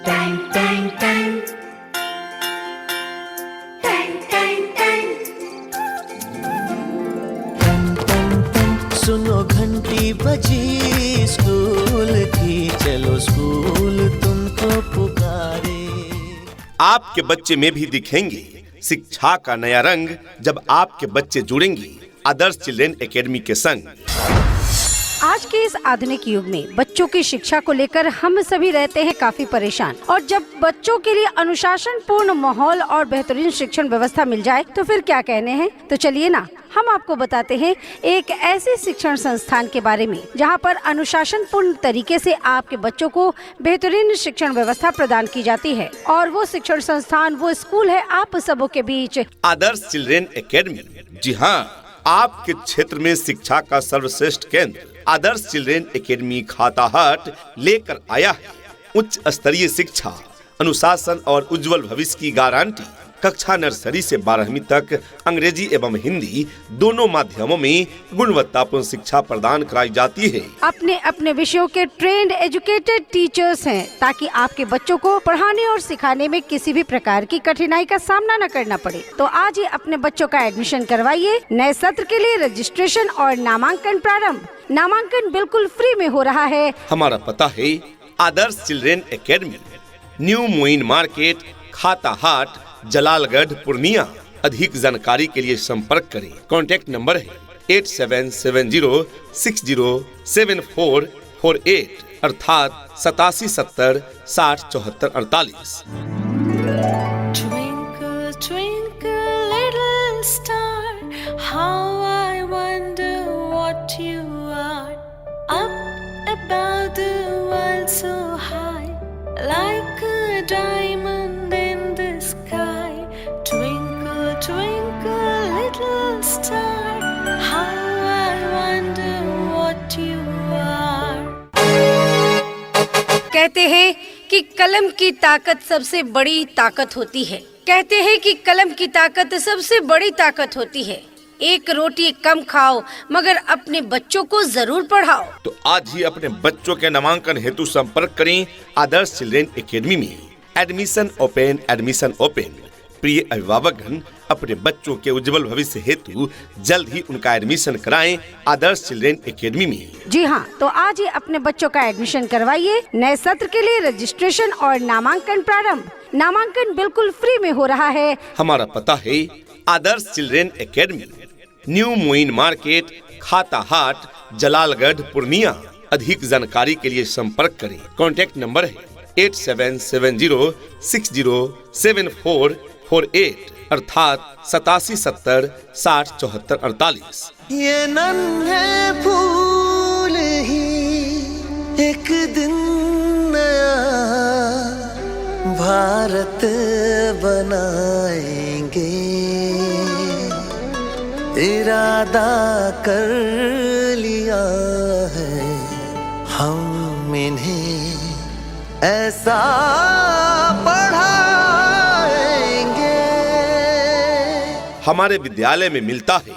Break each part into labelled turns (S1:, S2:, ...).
S1: Tang Tang Tang Tang Tang Tang.
S2: सुनो घंटी बजी स्कूल की, चलो स्कूल तुमको पुकारे।
S3: आपके बच्चे में भी दिखेंगे शिक्षा का नया रंग जब आपके बच्चे जुड़ेंगे आदर्श चिल्ड्रेन एकेडमी के संग।
S4: आज के इस आधुनिक युग में बच्चों की शिक्षा को लेकर हम सभी रहते हैं काफी परेशान, और जब बच्चों के लिए अनुशासन पूर्ण माहौल और बेहतरीन शिक्षण व्यवस्था मिल जाए तो फिर क्या कहने हैं। तो चलिए ना, हम आपको बताते हैं एक ऐसे शिक्षण संस्थान के बारे में जहां पर अनुशासन पूर्ण तरीके से आपके बच्चों को बेहतरीन शिक्षण व्यवस्था प्रदान की जाती है। और वो शिक्षण संस्थान, वो स्कूल है आप सबों के बीच
S3: आदर्श चिल्ड्रेन एकेडमी। जी हाँ, आपके क्षेत्र में शिक्षा का सर्वश्रेष्ठ केंद्र आदर्श चिल्ड्रेन एकेडमी खाताहाट लेकर आया है उच्च स्तरीय शिक्षा, अनुशासन और उज्जवल भविष्य की गारंटी। कक्षा नर्सरी से 12वीं तक अंग्रेजी एवं हिंदी दोनों माध्यमों में गुणवत्तापूर्ण शिक्षा प्रदान कराई जाती है।
S4: अपने अपने विषयों के ट्रेंड एजुकेटेड टीचर्स हैं, ताकि आपके बच्चों को पढ़ाने और सिखाने में किसी भी प्रकार की कठिनाई का सामना न करना पड़े। तो आज ही अपने बच्चों का एडमिशन करवाइए। नए सत्र के लिए रजिस्ट्रेशन और नामांकन प्रारंभ। नामांकन बिल्कुल फ्री में हो रहा है।
S3: हमारा पता है Adarsh children academy, new Moin market, Khatahat, Jalalgarh, Purnia. अधिक जानकारी के लिए संपर्क करें। कॉन्टैक्ट नंबर है 8770607448 अर्थात 8770 60 74 48।
S1: Twinkle, twinkle, little star, how I wonder what you are. Up above the world so high, like a diamond in the sky. Twinkle, twinkle, little star, how I wonder what you are.
S4: कहते हैं कि कलम की ताकत सबसे बड़ी ताकत होती है। कहते हैं कि कलम की ताकत सबसे बड़ी ताकत होती है। एक रोटी कम खाओ मगर अपने बच्चों को जरूर पढ़ाओ।
S3: तो आज ही अपने बच्चों के नामांकन हेतु संपर्क करें आदर्श चिल्ड्रेन एकेडमी में। Admission open, admission open. प्रिय अभिभावकगण, अपने बच्चों के उज्जवल भविष्य हेतु जल्द ही उनका एडमिशन कराएं आदर्श चिल्ड्रेन एकेडमी में।
S4: जी हाँ, तो आज ही अपने बच्चों का एडमिशन करवाइए। नए सत्र के लिए रजिस्ट्रेशन और नामांकन प्रारंभ। नामांकन बिल्कुल फ्री में हो रहा है।
S3: हमारा पता है Adarsh children academy, new Moin market, Khatahat, Jalalgarh, Purnia. अधिक जानकारी के लिए संपर्क करें। कॉन्टैक्ट नंबर है 8770607448 अर्थात 8770 60 74 48।
S2: ये नन्हे फूल ही एक दिन नया भारत बनाएंगे। इरादा कर लिया है हम इन्हें ऐसा पढ़ाएंगे।
S3: हमारे विद्यालय में मिलता है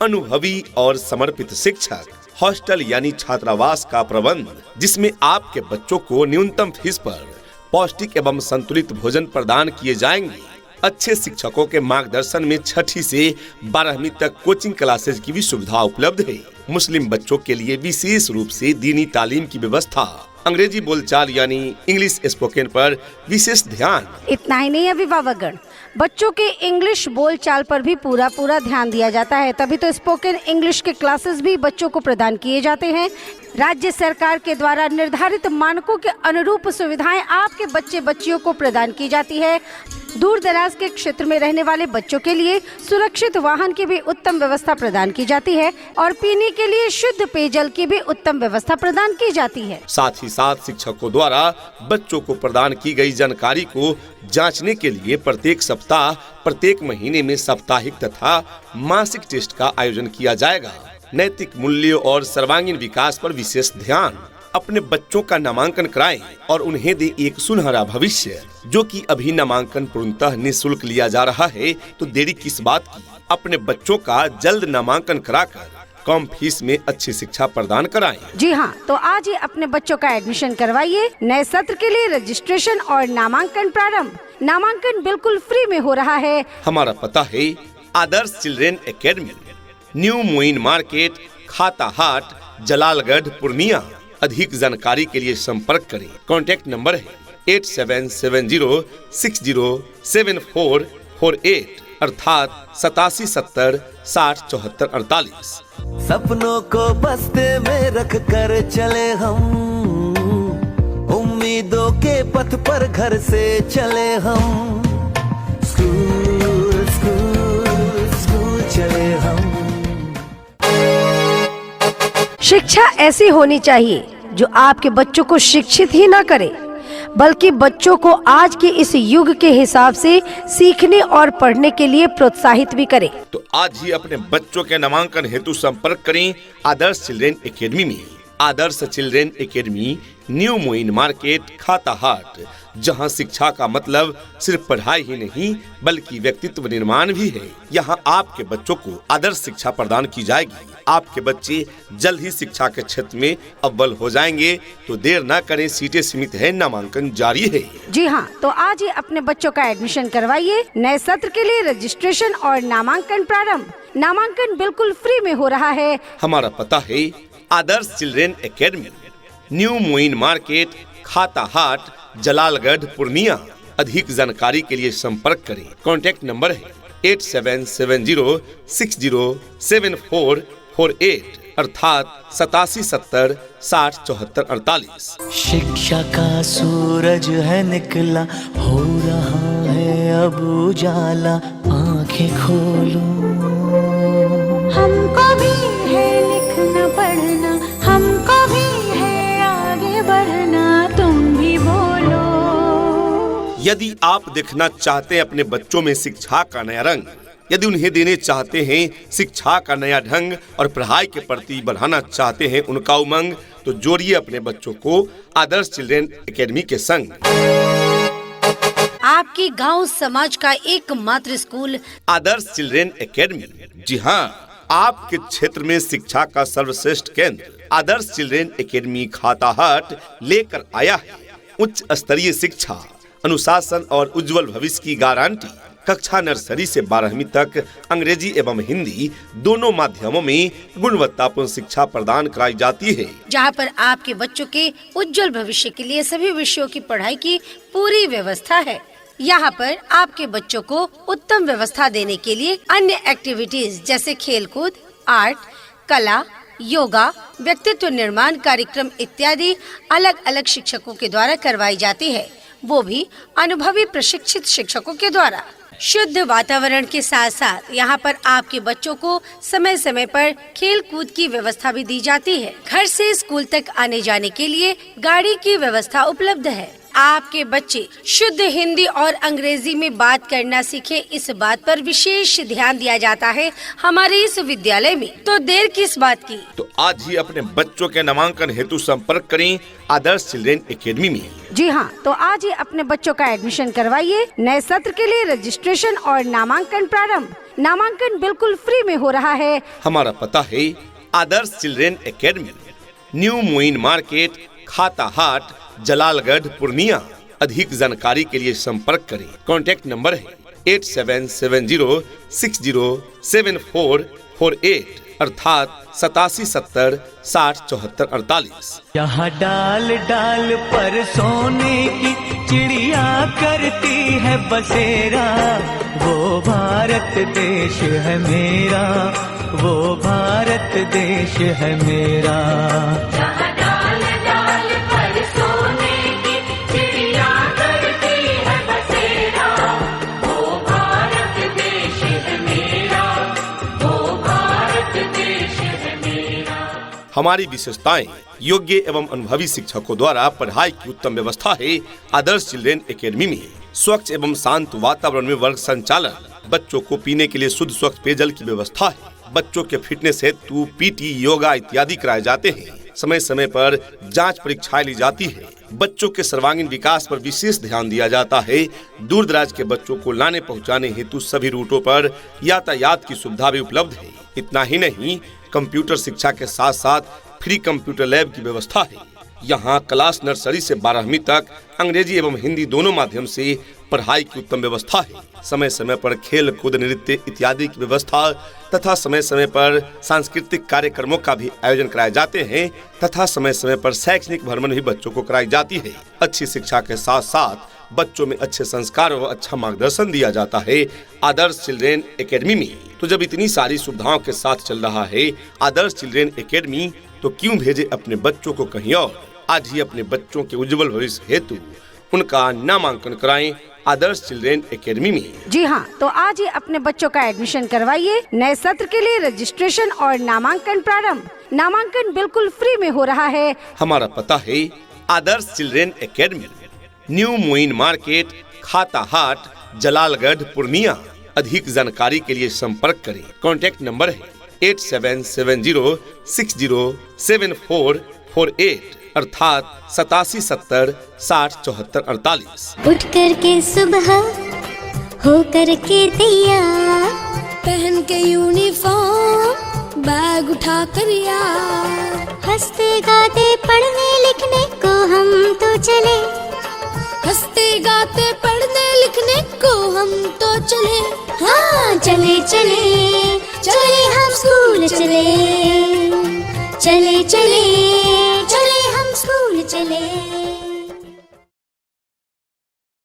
S3: अनुभवी और समर्पित शिक्षक, हॉस्टल यानी छात्रावास का प्रबंध, जिसमें आपके बच्चों को न्यूनतम फीस पर पौष्टिक एवं संतुलित भोजन प्रदान किए जाएंगे। अच्छे शिक्षकों के मार्गदर्शन में 6ठी से 12वीं तक कोचिंग क्लासेज की भी सुविधा उपलब्ध है। मुस्लिम बच्चों के लिए विशेष रूप से दीनी तालीम की व्यवस्था। अंग्रेजी बोलचाल यानी इंग्लिश स्पोकन पर विशेष ध्यान।
S4: इतना ही नहीं अभिभावकगण, बच्चों के इंग्लिश बोलचाल पर भी पूरा ध्यान दिया जाता है। तभी तो स्पोकन इंग्लिश के क्लासेस भी बच्चों को प्रदान किए जाते हैं। राज्य सरकार के द्वारा निर्धारित मानकों के अनुरूप सुविधाएं आपके बच्चे बच्चियों को प्रदान की जाती है। दूर दराज के क्षेत्र में रहने वाले बच्चों के लिए सुरक्षित वाहन की भी उत्तम व्यवस्था प्रदान की जाती है और पीने के लिए शुद्ध पेयजल की भी उत्तम व्यवस्था प्रदान की जाती है।
S3: साथ ही साथ शिक्षकों द्वारा बच्चों को प्रदान की गई जानकारी को जांचने के लिए प्रत्येक सप्ताह, प्रत्येक महीने में साप्ताहिक तथा मासिक टेस्ट का आयोजन किया जाएगा। नैतिक मूल्यों और सर्वांगीण विकास पर विशेष ध्यान। अपने बच्चों का नामांकन कराएं और उन्हें दे एक सुनहरा भविष्य। जो कि अभी नामांकन पूर्णतः निःशुल्क लिया जा रहा है, तो देरी किस बात की। अपने बच्चों का जल्द नामांकन कराकर कम फीस में अच्छी शिक्षा प्रदान कराएं।
S4: जी हाँ, तो आज ही अपने बच्चों का एडमिशन करवाइए। नए सत्र के लिए रजिस्ट्रेशन और नामांकन प्रारंभ। नामांकन बिल्कुल फ्री में हो रहा है।
S3: हमारा पता है Adarsh children academy, new Moin market, Khata Hat, Jalalgarh, Purnia. अधिक जानकारी के लिए संपर्क करें। कॉन्टैक्ट नंबर है 8770607448 अर्थात 8770607448।
S2: सपनों को बस्ते में रख कर चले हम, उम्मीदों के पथ पर घर से चले हम, स्कूल स्कूल स्कूल चले हम।
S4: शिक्षा ऐसी होनी चाहिए जो आपके बच्चों को शिक्षित ही ना करे, बल्कि बच्चों को आज के इस युग के हिसाब से सीखने और पढ़ने के लिए प्रोत्साहित भी करे।
S3: तो आज ही अपने बच्चों के नामांकन हेतु संपर्क करें आदर्श चिल्ड्रेन एकेडमी में। Adarsh children academy, new Moin market, Khata Hat, जहां शिक्षा का मतलब सिर्फ पढ़ाई ही नहीं बल्कि व्यक्तित्व निर्माण भी है। यहां आपके बच्चों को आदर्श शिक्षा प्रदान की जाएगी। आपके बच्चे जल्द ही शिक्षा के क्षेत्र में अव्वल हो जाएंगे, तो देर न करें, सीटें सीमित है, नामांकन जारी है।
S4: जी हाँ, तो आज ही अपने बच्चों का एडमिशन करवाइए। नए सत्र के लिए रजिस्ट्रेशन और नामांकन प्रारंभ। नामांकन बिल्कुल फ्री में हो रहा है।
S3: हमारा पता है Adarsh children academy, new Moin market, Khata Hat, Jalalgarh, Purnia. अधिक जानकारी के लिए संपर्क करें। कॉन्टैक्ट नंबर है 8770607448 अर्थात 8770607448।
S2: शिक्षा का सूरज है निकला, हो रहा है अब उजाला, आंखें खोलो।
S1: हमको भी है लिखना पढ़ना, हमको भी है आगे बढ़ना, तुम भी बोलो।
S3: यदि आप देखना चाहते हैं अपने बच्चों में शिक्षा का नया रंग, यदि उन्हें देने चाहते हैं शिक्षा का नया ढंग और पढ़ाई के प्रति बढ़ाना चाहते हैं उनका उमंग, तो जोड़िए अपने बच्चों को आदर्श चिल्ड्रेन एकेडमी के संग।
S4: आपकी गांव समाज का एकमात्र स्कूल
S3: आदर्श चिल्ड्रेन एकेडमी। जी हाँ, आपके क्षेत्र में शिक्षा का सर्वश्रेष्ठ केंद्र आदर्श चिल्ड्रेन एकेडमी खाता हाट लेकर आया है उच्च स्तरीय शिक्षा, अनुशासन और उज्जवल भविष्य की गारंटी। कक्षा नर्सरी से 12वीं तक अंग्रेजी एवं हिंदी दोनों माध्यमों में गुणवत्तापूर्ण शिक्षा प्रदान कराई जाती है,
S4: जहां पर आपके बच्चों के उज्जवल भविष्य के लिए सभी विषयों की पढ़ाई की पूरी व्यवस्था है। यहाँ पर आपके बच्चों को उत्तम व्यवस्था देने के लिए अन्य एक्टिविटीज जैसे खेलकूद, आर्ट, कला, योगा, व्यक्तित्व निर्माण कार्यक्रम इत्यादि अलग अलग शिक्षकों के द्वारा करवाई जाती है, वो भी अनुभवी प्रशिक्षित शिक्षकों के द्वारा। शुद्ध वातावरण के साथ साथ यहाँ पर आपके बच्चों को समय समय पर खेल कूद की व्यवस्था भी दी जाती है। घर से स्कूल तक आने जाने के लिए गाड़ी की व्यवस्था उपलब्ध है। आपके बच्चे शुद्ध हिंदी और अंग्रेजी में बात करना सीखे, इस बात पर विशेष ध्यान दिया जाता है हमारे इस विद्यालय में। तो देर किस बात की,
S3: तो आज ही अपने बच्चों के नामांकन हेतु संपर्क करें आदर्श चिल्ड्रेन एकेडमी में।
S4: जी हाँ, तो आज ही अपने बच्चों का एडमिशन करवाइए। नए सत्र के लिए रजिस्ट्रेशन और नामांकन प्रारंभ। नामांकन बिल्कुल फ्री में हो रहा है।
S3: हमारा पता है Adarsh children academy, new Moin market, Khata Hat, Jalalgarh, Purnia. अधिक जानकारी के लिए संपर्क करें। कॉन्टैक्ट नंबर है 8770607448 अर्थात 8770607448।
S2: यहाँ डाल डाल पर सोने की चिड़िया करती है बसेरा, वो भारत देश है मेरा, वो भारत देश है मेरा।
S3: हमारी विशेषताएं योग्य एवं अनुभवी शिक्षकों द्वारा पढ़ाई की उत्तम व्यवस्था है। आदर्श चिल्ड्रेन एकेडमी में स्वच्छ एवं शांत वातावरण में वर्ग संचालन, बच्चों को पीने के लिए शुद्ध स्वच्छ पेयजल की व्यवस्था है। बच्चों के फिटनेस हेतु पीटी, योगा इत्यादि कराए जाते हैं। समय समय पर जांच परीक्षाएं ली जाती है। बच्चों के सर्वांगीण विकास पर विशेष ध्यान दिया जाता है। दूर दराज के बच्चों को लाने पहुंचाने हेतु सभी रूटों पर यातायात की सुविधा भी उपलब्ध है। इतना ही नहीं, कंप्यूटर शिक्षा के साथ साथ फ्री कंप्यूटर लैब की व्यवस्था है। यहाँ क्लास नर्सरी से 12वीं तक अंग्रेजी एवं हिंदी दोनों माध्यम से पढ़ाई की उत्तम व्यवस्था है। समय समय पर खेल कूद नृत्य इत्यादि की व्यवस्था तथा समय समय पर सांस्कृतिक कार्यक्रमों का भी आयोजन कराए जाते हैं तथा समय समय पर शैक्षणिक भ्रमण भी बच्चों को कराई जाती है। अच्छी शिक्षा के साथ साथ बच्चों में अच्छे संस्कार व अच्छा मार्गदर्शन दिया जाता है आदर्श चिल्ड्रेन एकेडमी में। तो जब इतनी सारी सुविधाओं के साथ चल रहा है आदर्श चिल्ड्रेन एकेडमी, तो क्यों भेजे अपने बच्चों को कहीं और। आज ही अपने बच्चों के उज्जवल भविष्य हेतु उनका नामांकन कराएं आदर्श चिल्ड्रेन एकेडमी में।
S4: जी हाँ, तो आज ही अपने बच्चों का एडमिशन करवाइए। नए सत्र के लिए रजिस्ट्रेशन और नामांकन प्रारंभ। नामांकन बिल्कुल फ्री में हो रहा है।
S3: हमारा पता है Adarsh children academy, new Moin market, Khata Hat, Jalalgarh, Purnia. अधिक जानकारी के लिए संपर्क करें। कॉन्टैक्ट नंबर है 8770607448 अर्थात 8770607448।
S5: उठ करके सुबह हो करके तैयार,
S6: पहन के यूनिफॉर्म, बैग उठा कर यार,
S5: हंसते गाते पढ़ने लिखने को हम तो चले,
S6: हंसते गाते पढ़ने लिखने को हम तो चले।
S5: हाँ चले चले चले हम स्कूल चले, चले चले